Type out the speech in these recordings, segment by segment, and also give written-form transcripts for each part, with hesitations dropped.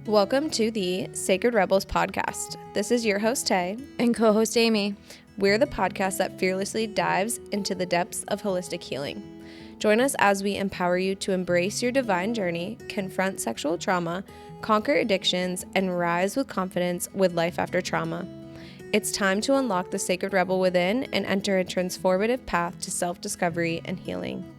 Welcome to the Sacred Rebels podcast. This is your host, Tay. And co-host Amy. We're the podcast that fearlessly dives into the depths of holistic healing. Join us as we empower you to embrace your divine journey, confront sexual trauma, conquer addictions, and rise with confidence with life after trauma. It's time to unlock the sacred rebel within and enter a transformative path to self-discovery and healing.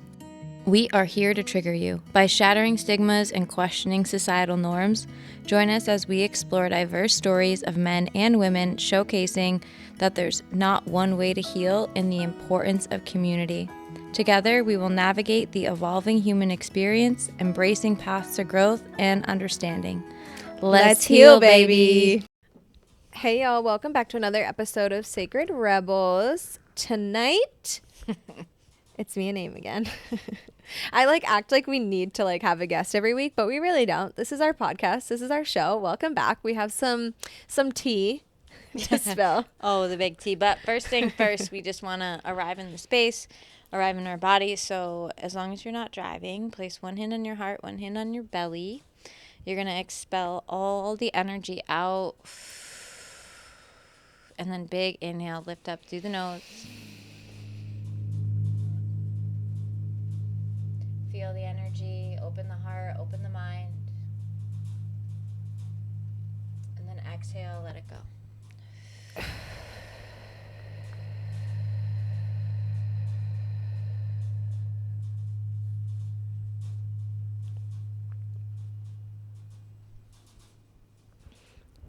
We are here to trigger you. By shattering stigmas and questioning societal norms, join us as we explore diverse stories of men and women showcasing that there's not one way to heal and the importance of community. Together, we will navigate the evolving human experience, embracing paths to growth and understanding. Let's heal, baby! Hey, y'all. Welcome back to another episode of Sacred Rebels. Tonight... It's me and Ame again. I act like we need to have a guest every week, but we really don't. This is our podcast. This is our show. Welcome back. We have some tea to spill. Oh, the big tea. But first thing first, we just want to arrive in the space, arrive in our body. So as long as you're not driving, place one hand on your heart, one hand on your belly. You're going to expel all the energy out. And then big inhale, lift up through the nose. Feel the energy, open the heart, open the mind. And then exhale, let it go.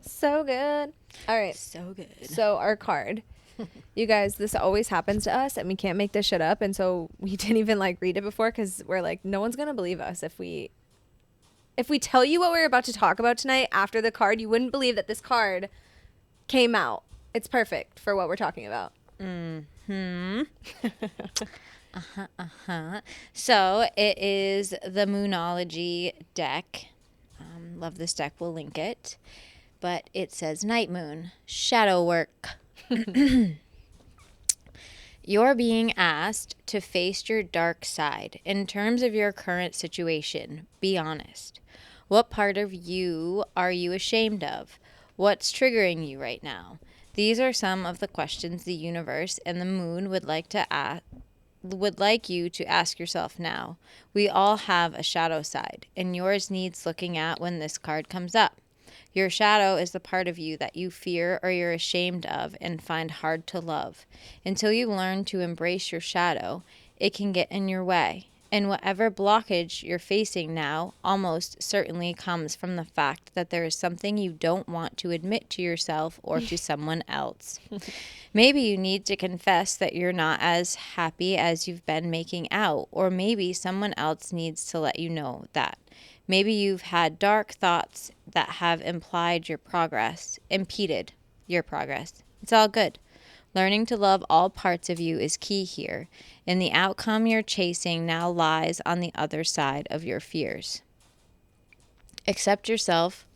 So good. All right. So good. So our card. You guys, this always happens to us and we can't make this shit up. And so we didn't even read it before because we're no one's going to believe us. If we tell you what we're about to talk about tonight after the card, you wouldn't believe that this card came out. It's perfect for what we're talking about. So it is the Moonology deck. Love this deck. We'll link it. But it says Night Moon, shadow work. You're being asked to face your dark side. In terms of your current situation, be honest. What part of you are you ashamed of? What's triggering you right now? These are some of the questions the universe and the moon would like you to ask yourself now. We all have a shadow side, and yours needs looking at when this card comes up. Your shadow is the part of you that you fear or you're ashamed of and find hard to love. Until you learn to embrace your shadow, it can get in your way. And whatever blockage you're facing now almost certainly comes from the fact that there is something you don't want to admit to yourself or to someone else. Maybe you need to confess that you're not as happy as you've been making out, or maybe someone else needs to let you know that. Maybe you've had dark thoughts that have impeded your progress. It's all good. Learning to love all parts of you is key here, and the outcome you're chasing now lies on the other side of your fears. Accept yourself,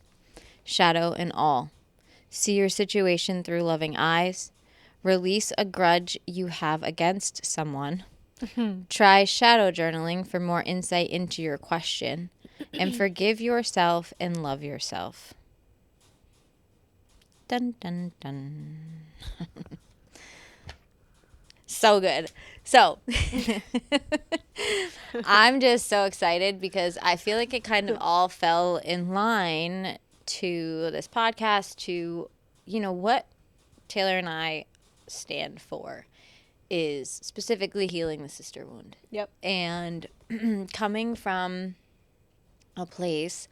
shadow and all. See your situation through loving eyes. Release a grudge you have against someone. Try shadow journaling for more insight into your question. And forgive yourself and love yourself. Dun, dun, dun. So good. So, I'm just so excited because I feel like it kind of all fell in line to this podcast, to, what Taylor and I stand for is specifically healing the sister wound. Yep. And coming from a place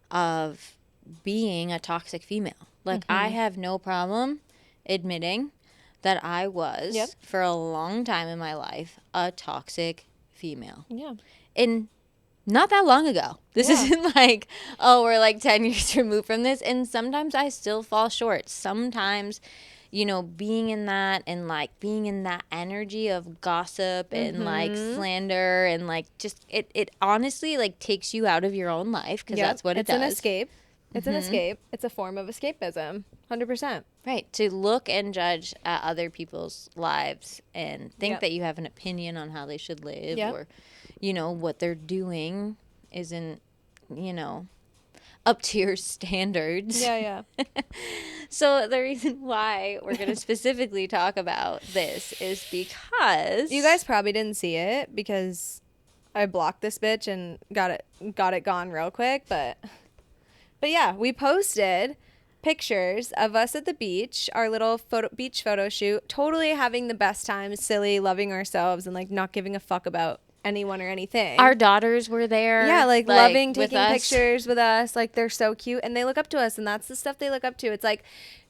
of being a toxic female. I have no problem admitting that I was, for a long time in my life, a toxic female. Yeah. And not that long ago. This isn't we're 10 years removed from this. And sometimes I still fall short. Sometimes, being in that and being in that energy of gossip and slander and just it honestly takes you out of your own life because that's what it does. It's an escape. It's an escape. It's a form of escapism. 100%. Right. To look and judge at other people's lives and think that you have an opinion on how they should live or, what they're doing isn't, up to your standards. Yeah. So the reason why we're going to specifically talk about this is because You guys probably didn't see it because I blocked this bitch and got it gone real quick, but yeah, we posted pictures of us at the beach, our little beach photo shoot, totally having the best time, silly, loving ourselves, and like not giving a fuck about anyone or anything. our daughters were there. Yeah, like loving with taking us. pictures with us. Like they're so cute and they look up to us, and that's the stuff they look up to. It's like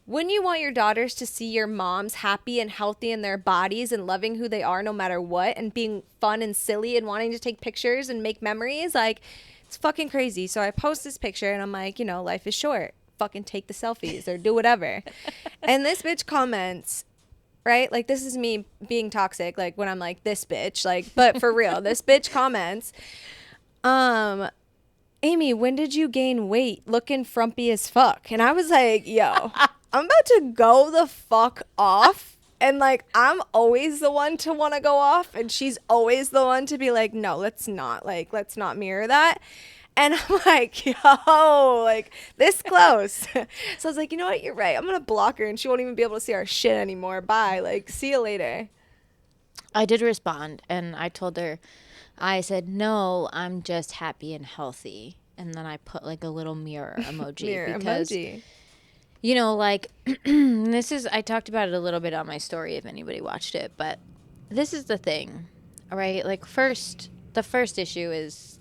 when you want your daughters to see your moms happy and healthy in their bodies and loving who they are no matter what, and being fun and silly and wanting to take pictures and make memories, like it's fucking crazy. So I post this picture and I'm like, you know, life is short. Fucking take the selfies or do whatever. And this bitch comments, right? Like, this is me being toxic, like when I'm like, this bitch, like, but for real, this bitch comments, Amy, when did you gain weight? Looking frumpy as fuck. And I was like, yo, I'm about to go the fuck off. And like, I'm always the one to want to go off. And she's always the one to be like, no, let's not mirror that. And I'm like, yo, like this close. So I was like, you know what? You're right. I'm going to block her and she won't even be able to see our shit anymore. Bye. Like, see you later. I did respond, and I told her, I said, no, I'm just happy and healthy. And then I put like a little mirror emoji. Emoji. You know, like, I talked about it a little bit on my story if anybody watched it, but this is the thing, all right? Like, the first issue is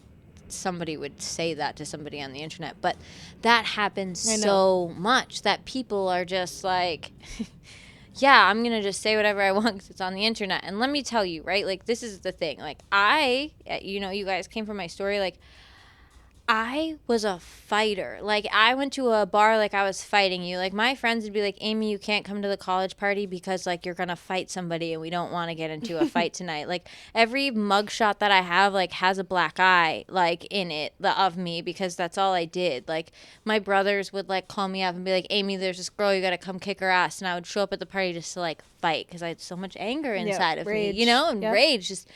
somebody would say that to somebody on the internet, but that happens so much that people are just like, yeah, I'm going to just say whatever I want because it's on the internet. And let me tell you, right? Like, this is the thing. Like, you guys came from my story, like, I was a fighter. Like, I went to a bar like I was fighting you. Like, my friends would be like, Amy, you can't come to the college party because, like, you're going to fight somebody and we don't want to get into a fight tonight. Like, every mugshot that I have, like, has a black eye, like, in it of me because that's all I did. Like, my brothers would, like, call me up and be like, Amy, there's this girl, you got to come kick her ass. And I would show up at the party just to, like, fight because I had so much anger inside of rage. me, you know, and rage. Just,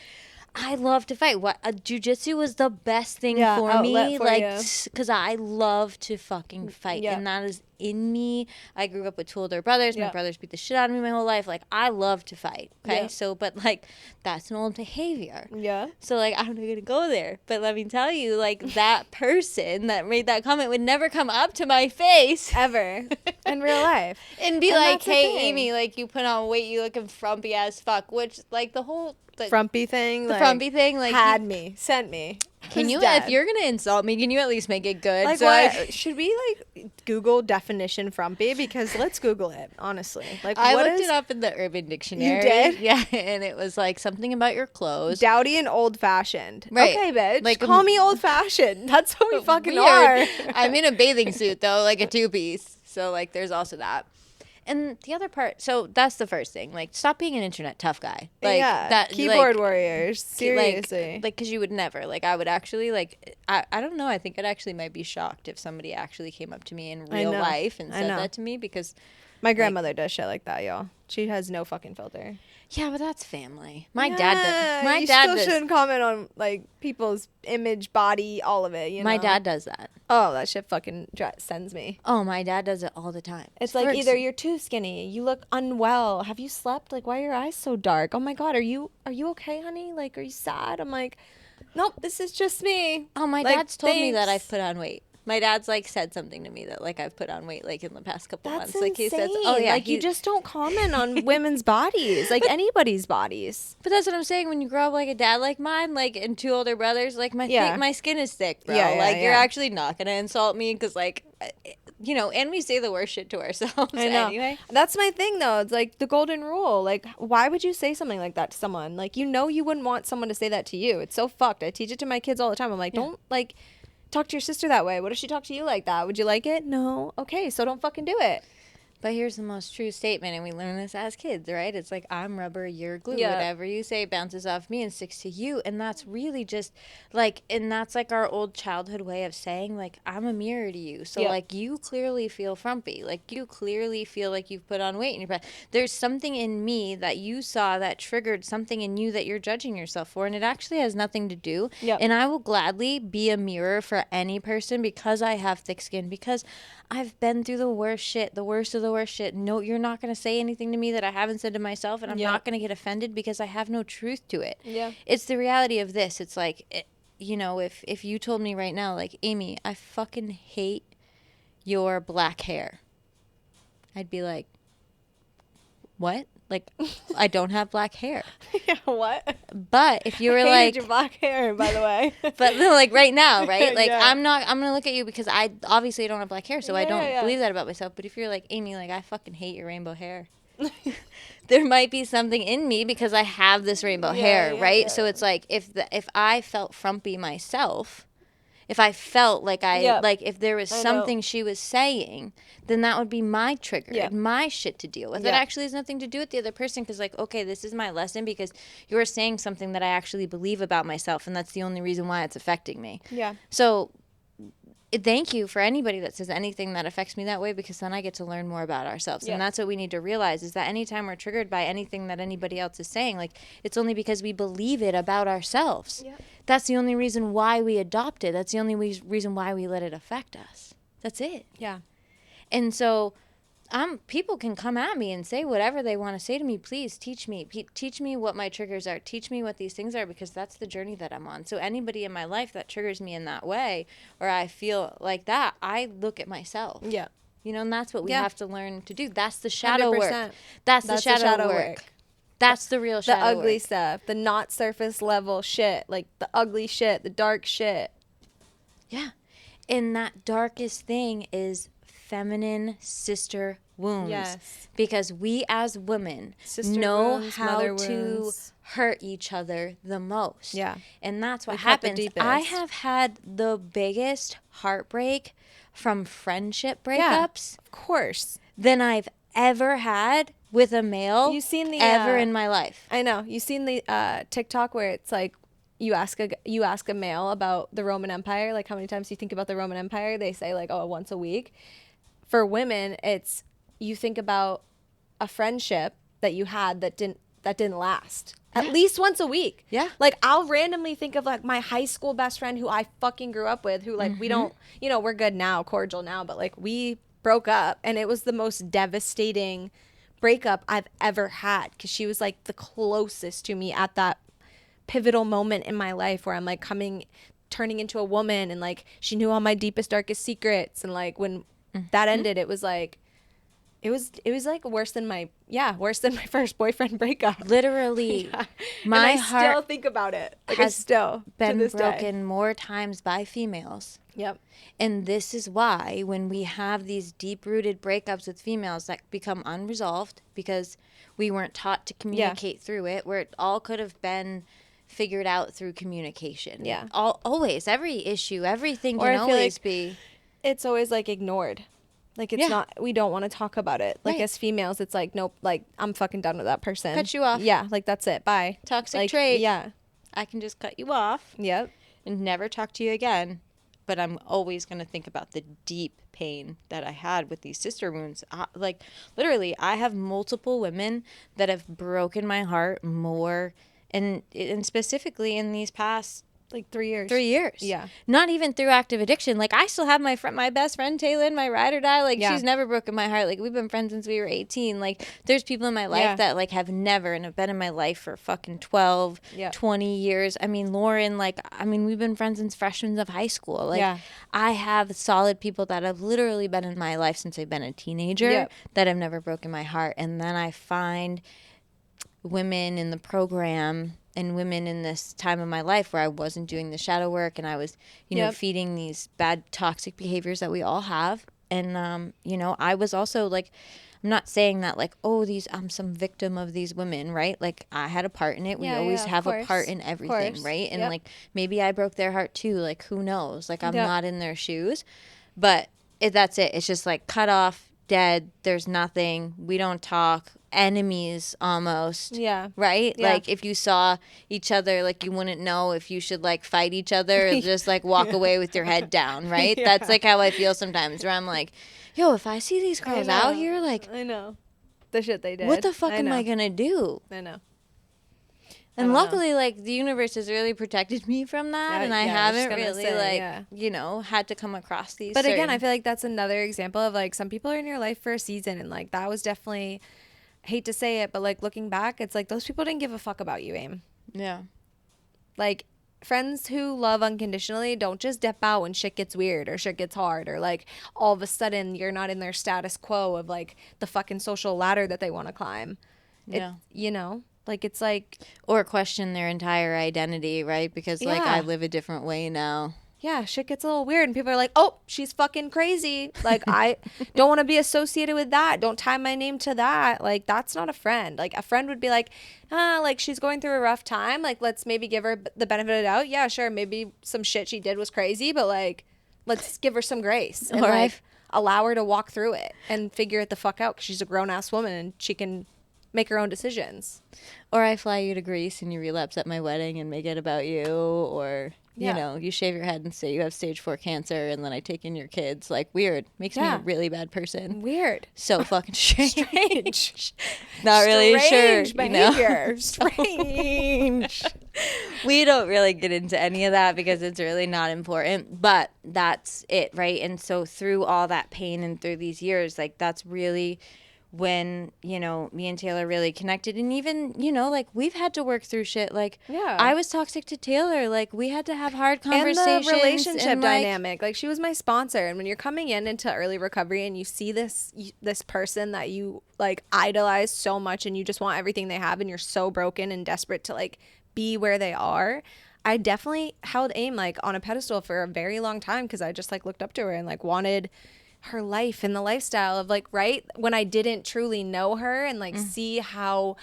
I love to fight. Jiu-jitsu was the best thing for me, like, because I love to fucking fight, and that is in me. I grew up with two older brothers. My brothers beat the shit out of me my whole life. Like, I love to fight. Okay, so but like that's an old behavior. Yeah. So like I'm not gonna go there. But let me tell you, like that person that made that comment would never come up to my face ever in real life and be like, "Hey, Amy, like you put on weight, you looking frumpy as fuck." Which like the whole frumpy thing, like had sent me. Can you, if you're gonna insult me, can you at least make it good? Like, so what? Should we like Google definition frumpy? Because let's Google it, honestly. Like, I looked it up in the Urban Dictionary. You did? Yeah, and it was like something about your clothes. Dowdy and old fashioned. Right. Okay, bitch. Like, call me old fashioned. That's what we fucking weird. are. I'm in a bathing suit though, like a two-piece. So like, there's also that. And the other part, so that's the first thing. Like, stop being an internet tough guy. Like, that keyboard warriors. Seriously. Like, because you would never. Like, I would actually, like, I don't know. I think I'd actually might be shocked if somebody actually came up to me in real life and said that to me because my grandmother does shit like that, y'all. She has no fucking filter. Yeah, but that's family. My dad does. My dad still shouldn't comment on like people's image, body, all of it. You know? My dad does that. Oh, that shit fucking sends me. Oh, my dad does it all the time. It's like either you're too skinny, you look unwell. Have you slept? Like, why are your eyes so dark? Oh my god, are you okay, honey? Like, are you sad? I'm like, nope, this is just me. Oh, my dad's told me that I've put on weight. My dad's like said something to me that like I've put on weight like in the past couple months. Like he says, oh yeah, like you just don't comment on women's bodies, like anybody's bodies. But that's what I'm saying. When you grow up like a dad like mine, like and two older brothers, like my skin is thick, bro. You're actually not gonna insult me because like, you know, and we say the worst shit to ourselves anyway. That's my thing though. It's like the golden rule. Like, why would you say something like that to someone? Like, you know, you wouldn't want someone to say that to you. It's so fucked. I teach it to my kids all the time. I'm like, don't like. Talk to your sister that way. What if she talked to you like that? Would you like it? No. Okay, so don't fucking do it. But here's the most true statement, and we learn this as kids, right? It's like, I'm rubber, you're glue. Yeah. Whatever you say bounces off me and sticks to you. And that's really just like, and that's like our old childhood way of saying, like, I'm a mirror to you. So, Yep. like, you clearly feel frumpy. Like, you clearly feel like you've put on weight in your body. There's something in me that you saw that triggered something in you that you're judging yourself for. And it actually has nothing to do. Yep. And I will gladly be a mirror for any person because I have thick skin, because I've been through the worst shit, the worst of the worst shit. No, you're not going to say anything to me that I haven't said to myself, and I'm Yep. not going to get offended because I have no truth to it. Yeah. It's the reality of this. It's like, you know, if you told me right now, like, Amy, I fucking hate your black hair, I'd be like, what? Like, I don't have black hair. Yeah, what? But if you were I hated like, your black hair, by the way. but no, like right now, right? Like, Yeah. I'm gonna look at you because I obviously don't have black hair, so I don't Yeah. believe that about myself. But if you're like, Amy, like, I fucking hate your rainbow hair, there might be something in me because I have this rainbow hair, right? Yeah. So it's like, if I felt frumpy myself, if I felt like Yep. like if there was I know. something she was saying, then that would be my trigger, Yeah. my shit to deal with. Yeah. It actually has nothing to do with the other person, because, like, okay, this is my lesson because you're saying something that I actually believe about myself, and that's the only reason why it's affecting me. Yeah. So thank you for anybody that says anything that affects me that way, because then I get to learn more about ourselves. Yeah. And that's what we need to realize, is that anytime we're triggered by anything that anybody else is saying, like, it's only because we believe it about ourselves. Yeah. That's the only reason why we adopt it. That's the only reason why we let it affect us. That's it. Yeah. And so people can come at me and say whatever they want to say to me. Please teach me. Teach me what my triggers are. Teach me what these things are, because that's the journey that I'm on. So anybody in my life that triggers me in that way, or I feel like that, I look at myself. Yeah. You know, and that's what we Yeah. have to learn to do. That's the shadow work. 100%. That's the shadow work. That's the real The shadow ugly work. stuff, the not surface level shit, like the ugly shit, the dark shit. Yeah. And that darkest thing is feminine sister wounds. Yes. Because we as women Sister know wounds, how mother to wounds. hurt each other the most. Yeah. And that's what We cut the happens. deepest. I have had the biggest heartbreak from friendship Yeah. breakups Of course. than I've ever had with a male You've seen the ever in my life. I know. You've seen the TikTok where it's like you ask a male about the Roman Empire, like how many times you think about the Roman Empire, they say like, oh, once a week. For women, it's you think about a friendship that you had that didn't last. At least once a week. Yeah. Like I'll randomly think of like my high school best friend who I fucking grew up with, who like we don't, we're good now, cordial now, but like we broke up, and it was the most devastating breakup I've ever had, because she was like the closest to me at that pivotal moment in my life where I'm like turning into a woman, and like she knew all my deepest, darkest secrets, and like when that ended, it was like it was like worse than my first boyfriend breakup. Literally, Yeah. my and I still heart think about it. Like has I still been to this broken day. more times by females. Yep. And this is why when we have these deep-rooted breakups with females that become unresolved because we weren't taught to communicate through it, where it all could have been figured out through communication. Yeah. Always, every issue, everything Or can I feel always like be. It's always like ignored. Like it's Yeah. not, we don't want to talk about it. Like Right. as females, it's like, nope, like I'm fucking done with that person. Cut you off. Yeah. Like that's it. Bye. Toxic Like, trait. Yeah. I can just cut you off Yep. and never talk to you again. But I'm always going to think about the deep pain that I had with these sister wounds. Like, literally, I have multiple women that have broken my heart more, and specifically in these past Like 3 years. 3 years. Yeah. Not even through active addiction. Like, I still have my best friend, Taylin, my ride or die. Like, Yeah. she's never broken my heart. Like, we've been friends since we were 18. Like, there's people in my life Yeah. that, like, have never and have been in my life for fucking 12, Yeah. 20 years. I mean, Lauren, we've been friends since freshmen of high school. Like, Yeah. I have solid people that have literally been in my life since I've been a teenager Yep. that have never broken my heart. And then I find women in the program and women in this time of my life where I wasn't doing the shadow work, and I was, Yep. feeding these bad toxic behaviors that we all have. And, I was also like, I'm not saying that like, oh, I'm some victim of these women, right? Like I had a part in it. We Yeah, always yeah, of have a course. part in Of everything, course. right? And Yep. like maybe I broke their heart too. Like who knows? Like I'm Yep. not in their shoes, but that's it. It's just like cut off. dead. There's nothing. We don't talk. Enemies almost. Yeah. Right? Yeah. Like if you saw each other, like you wouldn't know if you should like fight each other or just like walk away with your head down, right? Yeah. That's like how I feel sometimes where I'm like, yo, if I see these girls out here, like, I know. The shit they did. what the fuck I am know. I going to do? I know. And don't luckily, like, the universe has really protected me from that, Yeah, and I yeah, I was just haven't gonna really, say, like, yeah. you know, had to come across these. But again, I feel like that's another example of like some people are in your life for a season, and like that was definitely, I hate to say it, but like looking back, it's like those people didn't give a fuck about you, Aim. Yeah. Like friends who love unconditionally don't just dip out when shit gets weird or shit gets hard or like all of a sudden you're not in their status quo of like the fucking social ladder that they want to climb. Yeah. You know, like it's like, Or question their entire identity, right? Because, like, Yeah. I live a different way now. yeah, shit gets a little weird and people are like, oh, she's fucking crazy. Like, I don't want to be associated with that. Don't tie my name to that. Like, that's not a friend. Like, a friend would be like, like she's going through a rough time. Like, let's maybe give her the benefit of the doubt. Yeah, sure. Maybe some shit she did was crazy, but like, let's give her some grace and Or like allow her to walk through it and figure it the fuck out because she's a grown ass woman and she can make her own decisions. Or I fly you to Greece and you relapse at my wedding and make it about you. Or, Yeah. you know, you shave your head and say you have stage 4 cancer and then I take in your kids. Like, weird. Makes me Yeah. a really bad person. Weird. So fucking strange. Strange. Not really sure. Strange You know? behavior. Strange. We don't really get into any of that because it's really not important, but that's it, right? And so through all that pain and through these years, like that's really when, you know, me and Taylor really connected. And even, you know, like we've had to work through shit. Like Yeah. I was toxic to Taylor. Like we had to have hard conversations. And the relationship and, like, dynamic. Like she was my sponsor, and when you're coming into early recovery and you see this person that you like idolize so much and you just want everything they have and you're so broken and desperate to like be where they are, I definitely held Aim like on a pedestal for a very long time because I just like looked up to her and like wanted her life and the lifestyle of like, right when I didn't truly know her and like see how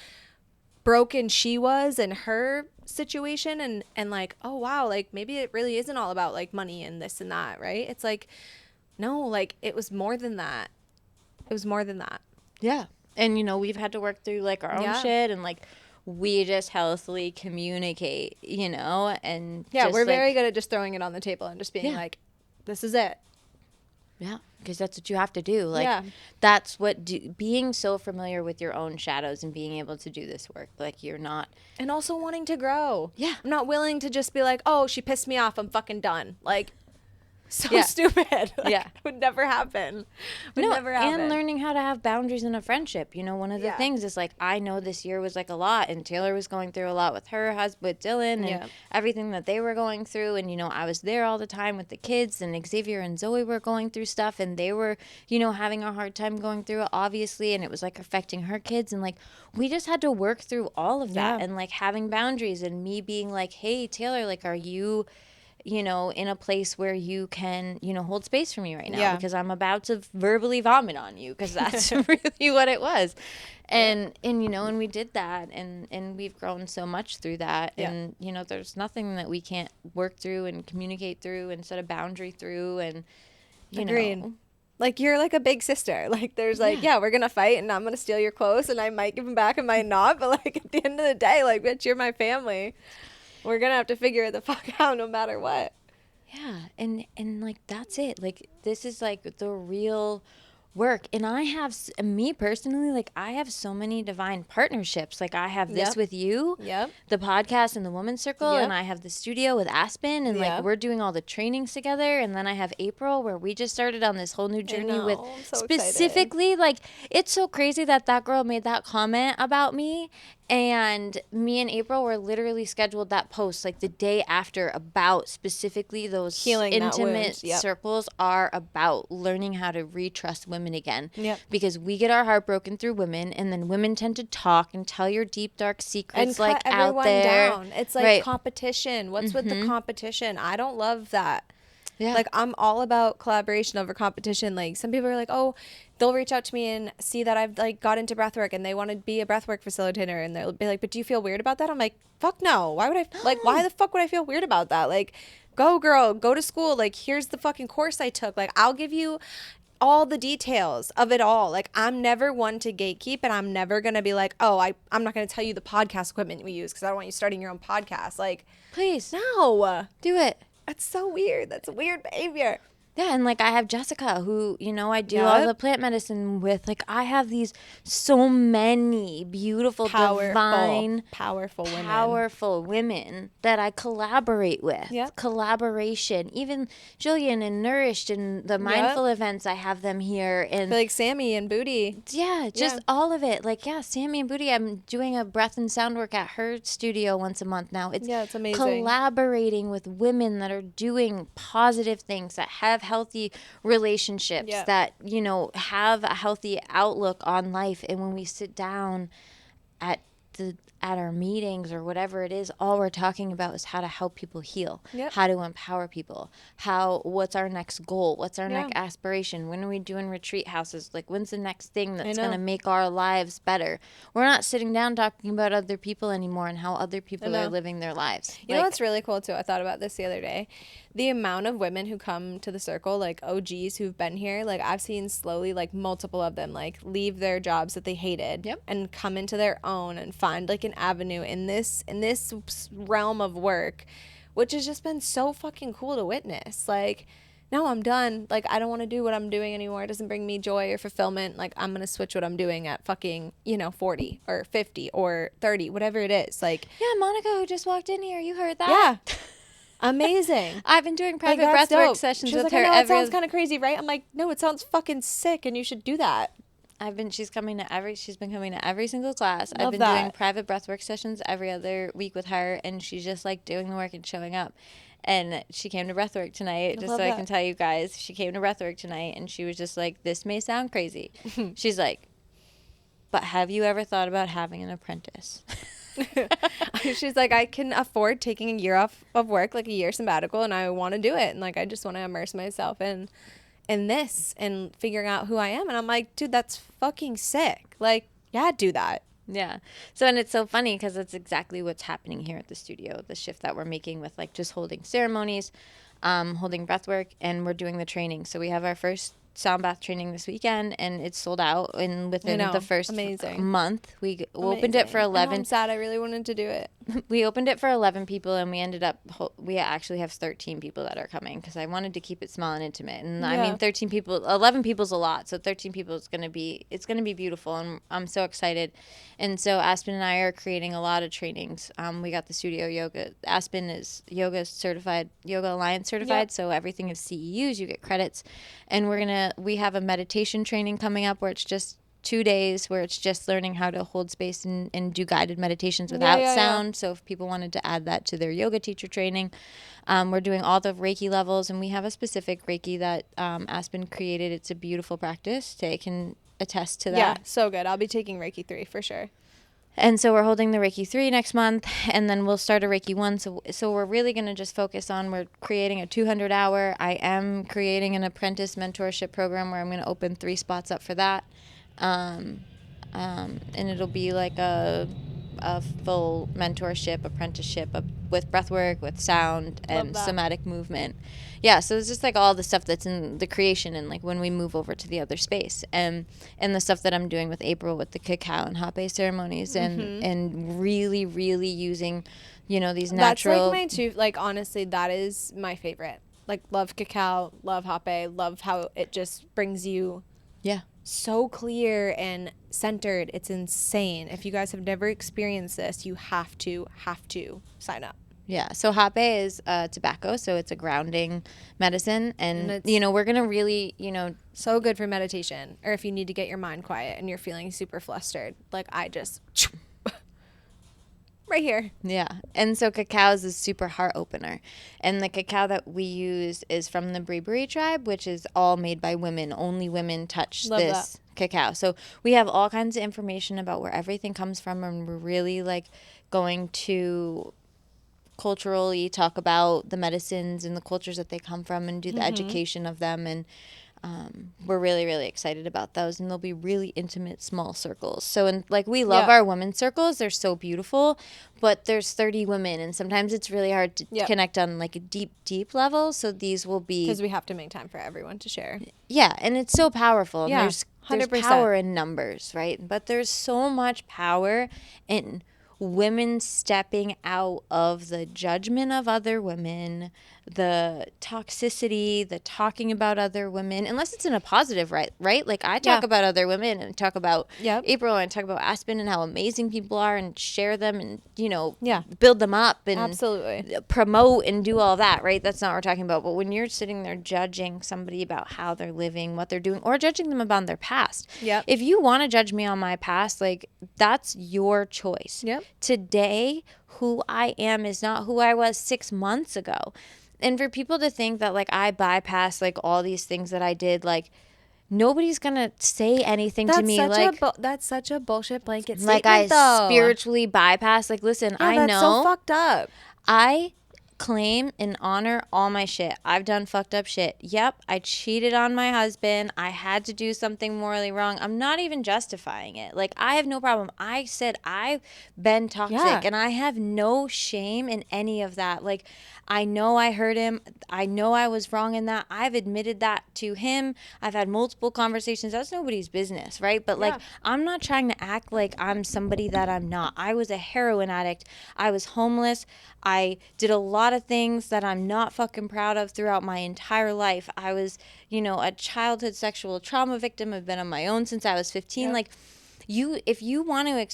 broken she was in her situation and like, oh wow, like maybe it really isn't all about like money and this and that, right? It's like, no, like it was more than that. It was more than that. Yeah. And, you know, we've had to work through like our own Yeah. shit and like we just healthily communicate, you know, and Yeah, just, we're like, very good at just throwing it on the table and just being Yeah. like, this is it. Yeah, because that's what you have to do. Like, Yeah. that's what being so familiar with your own shadows and being able to do this work. Like, you're not. And also wanting to grow. Yeah. I'm not willing to just be like, oh, she pissed me off, I'm fucking done. Like, so Yeah. stupid. Like, Yeah. would never happen. Would never happen. And learning how to have boundaries in a friendship. You know, one of the Yeah. things is like, I know this year was like a lot, and Taylor was going through a lot with her husband, with Dylan, and Yeah. everything that they were going through. And, you know, I was there all the time with the kids, and Xavier and Zoe were going through stuff, and they were, you know, having a hard time going through it, obviously, and it was like affecting her kids. And like, we just had to work through all of that Yeah. and like having boundaries and me being like, hey, Taylor, like, are you, you know, in a place where you can, you know, hold space for me right now Yeah. because I'm about to verbally vomit on you because that's really what it was. And you know, and we did that and we've grown so much through that. Yeah. And, you know, there's nothing that we can't work through and communicate through and set a boundary through and, you Agreed. know. Like, you're like a big sister. Like, there's like, yeah, we're going to fight and I'm going to steal your clothes and I might give them back and might not. But like, at the end of the day, like, bitch, you're my family. We're going to have to figure it the fuck out no matter what. Yeah, and like that's it. Like this is like the real work. And I have me personally, like I have so many divine partnerships. Like I have this Yep. with you, Yep. the podcast and the Women's Circle, Yep. and I have the studio with Aspen, and Yep. like we're doing all the trainings together. And then I have April, where we just started on this whole new journey with know, I'm so specifically like it's so crazy that girl made that comment about me. And me and April were literally scheduled that post like the day after about specifically those Healing that wound. intimate Yep. circles are about learning how to retrust women again. Yep. Because we get our heart broken through women, and then women tend to talk and tell your deep dark secrets And like cut out everyone there. down. It's like Right. competition. What's with the competition? I don't love that. Yeah. Like, I'm all about collaboration over competition. Like, some people are like, oh, they'll reach out to me and see that I've like got into breathwork and they want to be a breathwork facilitator, and they'll be like, but do you feel weird about that? I'm like, fuck no. Why would I like, why the fuck would I feel weird about that? Like, go girl, go to school. Like, here's the fucking course I took. Like, I'll give you all the details of it all. Like, I'm never one to gatekeep, and I'm never going to be like, oh, I'm not going to tell you the podcast equipment we use because I don't want you starting your own podcast. Like, Please. no. Do it. That's so weird. That's weird behavior. Yeah, and like I have Jessica who, I do all the plant medicine with. Like I have these so many beautiful, divine, powerful women that I collaborate with. Yep. Collaboration. Even Jillian and Nourished and the mindful events, I have them here. And like Sammy and Booty. Yeah, just all of it. Like, Sammy and Booty, I'm doing a breath and sound work at her studio once a month now. It's amazing. Collaborating with women that are doing positive things, that have healthy relationships, that, have a healthy outlook on life. And when we sit down at our meetings or whatever it is, all we're talking about is how to help people heal, how to empower people, what's our next goal, what's our next aspiration, when are we doing retreat houses, like when's the next thing that's going to make our lives better. We're not sitting down talking about other people anymore and how other people are living their lives. You know what's really cool too? I thought about this the other day. The amount of women who come to the circle, like OGs who've been here, like I've seen slowly, like multiple of them, like leave their jobs that they hated and come into their own and find like an avenue in this realm of work, which has just been so fucking cool to witness. Like, no, I'm done. Like, I don't want to do what I'm doing anymore. It doesn't bring me joy or fulfillment. Like, I'm going to switch what I'm doing at fucking, 40 or 50 or 30, whatever it is. Like, Monica who just walked in here, you heard that? Yeah. Amazing. I'ing been doing private breathwork sessions with her. I know it sounds kind of crazy, right? I'm like, no, it sounds fucking sick, and you should do that. She's been coming to every single class. I've been doing private breathwork sessions every other week with her, and she's just like doing the work and showing up. And she came to breathwork tonight, I can tell you guys. She came to breathwork tonight, and she was just like, this may sound crazy. She's like, but have you ever thought about having an apprentice? She's like, I can afford taking a year off of work, like a year sabbatical, and I want to do it. And like, I just want to immerse myself in this and figuring out who I am. And I'm like, dude, that's fucking sick. Like, yeah, do that. Yeah. So, and it's so funny because it's exactly what's happening here at the studio, the shift that we're making with like just holding ceremonies, holding breath work, and we're doing the training. So we have our first sound bath training this weekend, and it's sold out. And within the first month, we opened it for 11. I'm sad. I really wanted to do it. We opened it for 11 people, and we actually have 13 people that are coming because I wanted to keep it small and intimate. And I mean, 13 people, 11 people's a lot, so 13 people is going to be beautiful, and I'm so excited. And so Aspen and I are creating a lot of trainings. We got the studio yoga. Aspen is yoga Alliance certified, so everything is CEUs. You get credits, and we have a meditation training coming up where it's just 2 days where it's just learning how to hold space and do guided meditations without sound. So if people wanted to add that to their yoga teacher training, we're doing all the Reiki levels, and we have a specific Reiki that Aspen created. It's a beautiful practice. They can attest to that. Yeah, so good. I'll be taking Reiki 3 for sure. And so we're holding the Reiki 3 next month, and then we'll start a Reiki 1. So we're really going to just focus on, we're creating a 200-hour. I am creating an apprentice mentorship program where I'm going to open 3 spots up for that. And it'll be like a full mentorship, apprenticeship with breathwork, with sound, and somatic movement. Yeah, so it's just like all the stuff that's in the creation and like when we move over to the other space. And the stuff that I'm doing with April with the cacao and hape ceremonies and really, really using, these natural... That's like my two, like honestly, that is my favorite. Like love cacao, love hape, love how it just brings you... Yeah. So clear and centered. It's insane. If you guys have never experienced this, you have to sign up. Yeah. So hape is tobacco, so it's a grounding medicine, and we're gonna really, so good for meditation, or if you need to get your mind quiet and you're feeling super flustered. Like I just right here. Yeah. And so cacao is a super heart opener. And the cacao that we use is from the Brie tribe, which is all made by women. Only women touch this cacao. So we have all kinds of information about where everything comes from, and we're really like going to culturally talk about the medicines and the cultures that they come from and do the education of them. And we're really, really excited about those, and they'll be really intimate, small circles. So, we love our women's circles. They're so beautiful, but there's 30 women, and sometimes it's really hard to connect on like a deep, deep level. So these will be, because we have to make time for everyone to share. Yeah, and it's so powerful. Yeah, there's 100%. power in numbers, right? But there's so much power in women stepping out of the judgment of other women, the toxicity, the talking about other women, unless it's in a positive, right? Like I talk about other women and talk about April and talk about Aspen and how amazing people are and share them and, build them up and absolutely promote and do all that, right? That's not what we're talking about. But when you're sitting there judging somebody about how they're living, what they're doing, or judging them about their past. If you want to judge me on my past, like that's your choice. Today, who I am is not who I was 6 months ago. And for people to think that like I bypassed like all these things that I did, like nobody's gonna say anything to me that's such a bullshit blanket like statement, I spiritually bypassed. Like, listen, I know that's so fucked up. I claim and honor all my shit. I've done fucked up shit. Yep, I cheated on my husband. I had to do something morally wrong. I'm not even justifying it. Like, I have no problem. I said I've been toxic and I have no shame in any of that. Like, I know I hurt him. I know I was wrong in that. I've admitted that to him. I've had multiple conversations. That's nobody's business, right? But like, I'm not trying to act like I'm somebody that I'm not. I was a heroin addict. I was homeless. I did a lot of things that I'm not fucking proud of throughout my entire life. I was, a childhood sexual trauma victim. I've been on my own since I was 15. Like, if you want to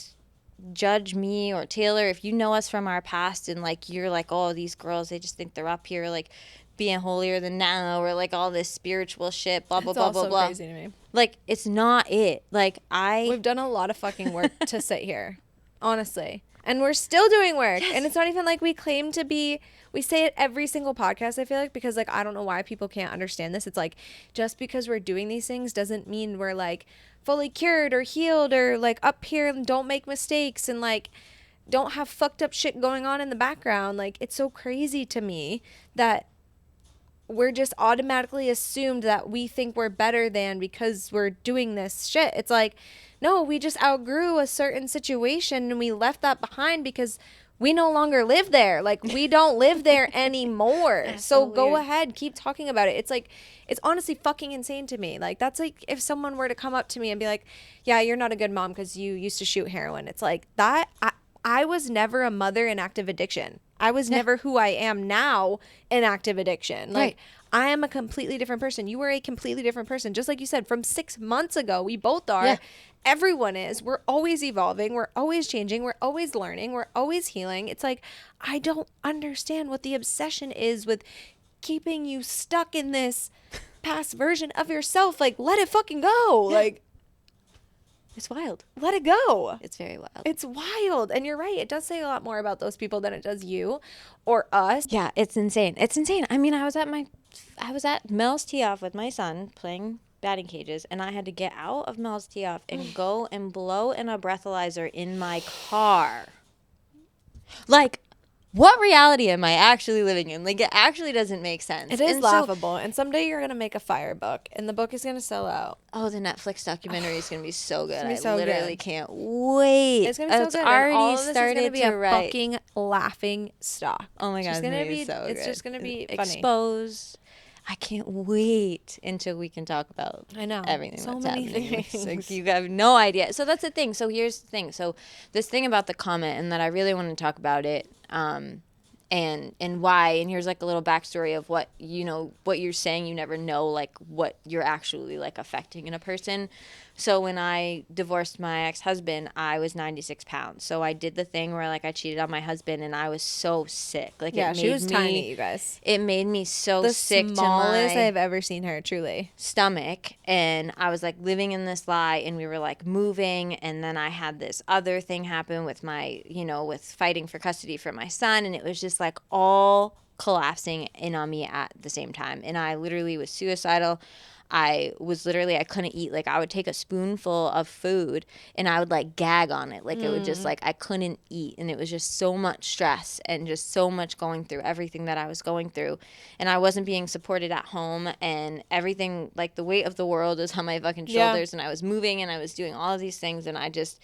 judge me or Taylor, if you know us from our past and like you're like, oh, these girls, they just think they're up here like being holier than thou or like all this spiritual shit, blah blah blah blah blah. Crazy to me. Like, it's not it. Like, we've done a lot of fucking work to sit here, honestly, and we're still doing work. And it's not even like we claim to be. We say it every single podcast, I feel like, because like I don't know why people can't understand this. It's like, just because we're doing these things doesn't mean we're like fully cured or healed or like up here and don't make mistakes and like don't have fucked up shit going on in the background. Like, it's so crazy to me that we're just automatically assumed that we think we're better than because we're doing this shit. It's like, no, we just outgrew a certain situation and we left that behind because we no longer live there. Like, we don't live there anymore. So go ahead, keep talking about it. It's like, it's honestly fucking insane to me. Like, that's like if someone were to come up to me and be like, yeah, you're not a good mom because you used to shoot heroin. It's like that. I was never a mother in active addiction. I was never who I am now in active addiction. Like, I am a completely different person. You are a completely different person. Just like you said, from 6 months ago, we both are. Yeah. Everyone is. We're always evolving. We're always changing. We're always learning. We're always healing. It's like, I don't understand what the obsession is with keeping you stuck in this past version of yourself. Like, let it fucking go. Yeah. Like, it's wild. Let it go. It's very wild. It's wild. And you're right. It does say a lot more about those people than it does you or us. Yeah, it's insane. It's insane. I mean, I was at Mel's tee off with my son playing batting cages, and I had to get out of Mel's tee off and go and blow in a breathalyzer in my car. Like, what reality am I actually living in? Like, it actually doesn't make sense. It is laughable. And someday you're going to make a fire book, and the book is going to sell out. Oh, the Netflix documentary is going to be so good. I literally can't wait. It's going to be so good. Already and all of this started is going to be to a write. Fucking laughing stock. Oh my God, it's going to be so It's good. just going to be funny. Exposed. I can't wait until we can talk about everything so that's many happening. Things. Like, you have no idea. So that's the thing. So here's the thing. So this thing about the comment, and that I really want to talk about it, and why, and here's like a little backstory of what you're saying. You never know like what you're actually like affecting in a person. So when I divorced my ex-husband, I was 96 pounds. So I did the thing where like I cheated on my husband, and I was so sick. Like, she was tiny, you guys. It made me so sick. The smallest I've ever seen her, truly. Stomach. And I was like living in this lie, and we were like moving, and then I had this other thing happen with my, with fighting for custody for my son, and it was just like all collapsing in on me at the same time. And I literally was suicidal. I couldn't eat. Like, I would take a spoonful of food and I would like gag on it. Like, it would just like, I couldn't eat. And it was just so much stress and just so much going through everything that I was going through. And I wasn't being supported at home, and everything, like the weight of the world was on my fucking shoulders. And I was moving and I was doing all of these things, and I just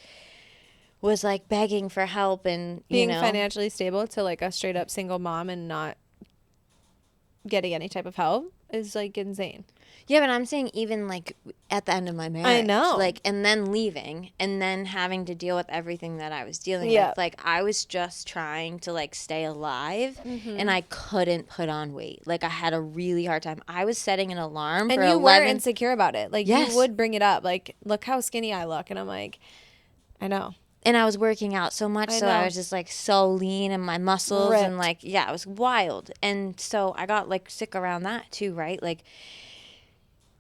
was like begging for help. And being financially stable to like a straight up single mom and not getting any type of help is like insane. Yeah, but I'm saying even like at the end of my marriage, I know, like, and then leaving and then having to deal with everything that I was dealing with. Like, I was just trying to like stay alive, and I couldn't put on weight. Like, I had a really hard time. I was setting an alarm and for you 11. were insecure about it. Like, you would bring it up. Like, look how skinny I look, and I'm like, I know. And I was working out so much, so I was just like so lean, and my muscles ripped. And like, yeah, it was wild. And so I got like sick around that too, right? Like,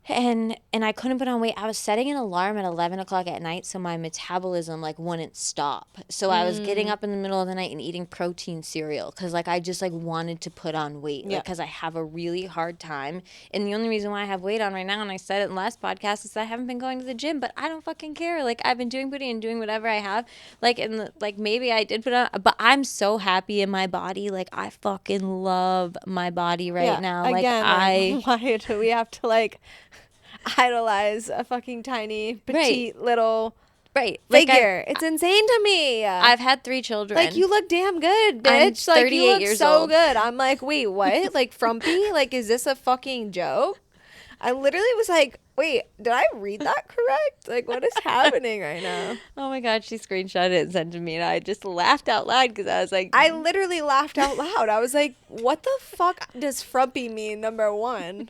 and I couldn't put on weight. I was setting an alarm at 11 o'clock at night so my metabolism like wouldn't stop. So I was getting up in the middle of the night and eating protein cereal because like I just like wanted to put on weight because I have a really hard time. And the only reason why I have weight on right now, and I said it in the last podcast, is that I haven't been going to the gym, but I don't fucking care. Like, I've been doing booty and doing whatever I have. Like, and like maybe I did put on, but I'm so happy in my body. Like, I fucking love my body right now. Again, like, why do we have to like idolize a fucking tiny petite little figure? It's insane to me. I've had 3 children. Like, you look damn good, bitch. I'm 38 like, you look years so old. good. I'm like, wait, what? Like, frumpy? Like, is this a fucking joke? I literally was like, wait, did I read that correct? Like, what is happening right now? Oh my God, she screenshot it and sent it to me, and I just laughed out loud because I was like... I literally laughed out loud. I was like, what the fuck does frumpy mean, number one?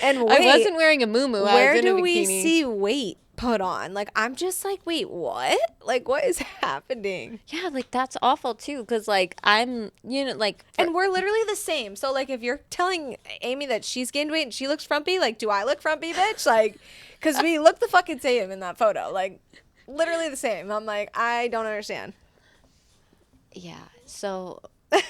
And wait, I wasn't wearing a muumuu. Where do we see weight put on? Like, I'm just like, wait, what? Like, what is happening? Yeah, like, that's awful too, because like, I'm, you know, like, and we're literally the same. So like, if you're telling Amy that she's gained weight and she looks frumpy, like, do I look frumpy, bitch? Like, because we look the fucking same in that photo. Like, literally the same. I'm like, I don't understand. Yeah, so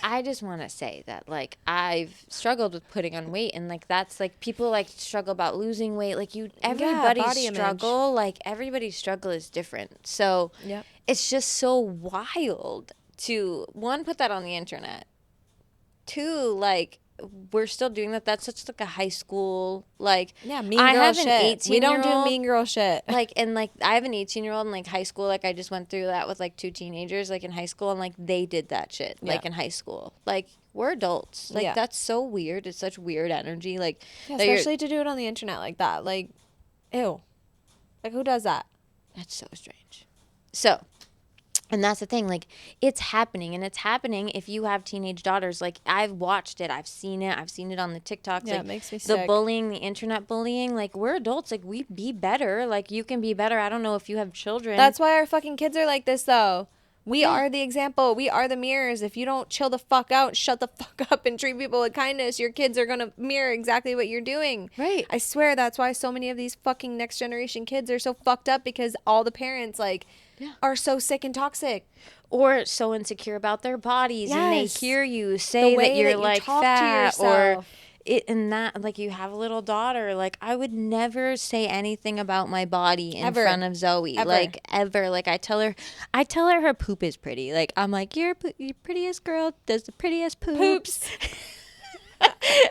I just want to say that, like, I've struggled with putting on weight, and like, that's like, people like struggle about losing weight. Like, everybody's struggle, like, everybody's struggle is different. So it's just so wild to, one, put that on the internet. 2, like, we're still doing that. That's such like a high school, like, mean girl shit. We don't do mean girl shit. Like, and like, I have an 18-year-old in like high school. Like, I just went through that with like 2 teenagers, like in high school, and like they did that shit, like in high school. Like, we're adults. Like, that's so weird. It's such weird energy. Like, especially to do it on the internet like that. Like, ew. Like, who does that? That's so strange. So, and that's the thing, like, it's happening, and it's happening if you have teenage daughters. Like, I've watched it, I've seen it on the TikToks. Yeah, like, it makes me sick. The bullying, the internet bullying, like, we're adults, like, we be better, like, you can be better. I don't know if you have children. That's why our fucking kids are like this, though. We are the example. We are the mirrors. If you don't chill the fuck out, shut the fuck up, and treat people with kindness, your kids are gonna mirror exactly what you're doing. Right. I swear that's why so many of these fucking next generation kids are so fucked up, because all the parents, like, are so sick and toxic. Or so insecure about their bodies, and they hear you say that you're like fat, or it, and that, like, you have a little daughter. Like, I would never say anything about my body in front of Zoe, like, ever. Like, I tell her her poop is pretty. Like, I'm like, your prettiest girl does the prettiest poops.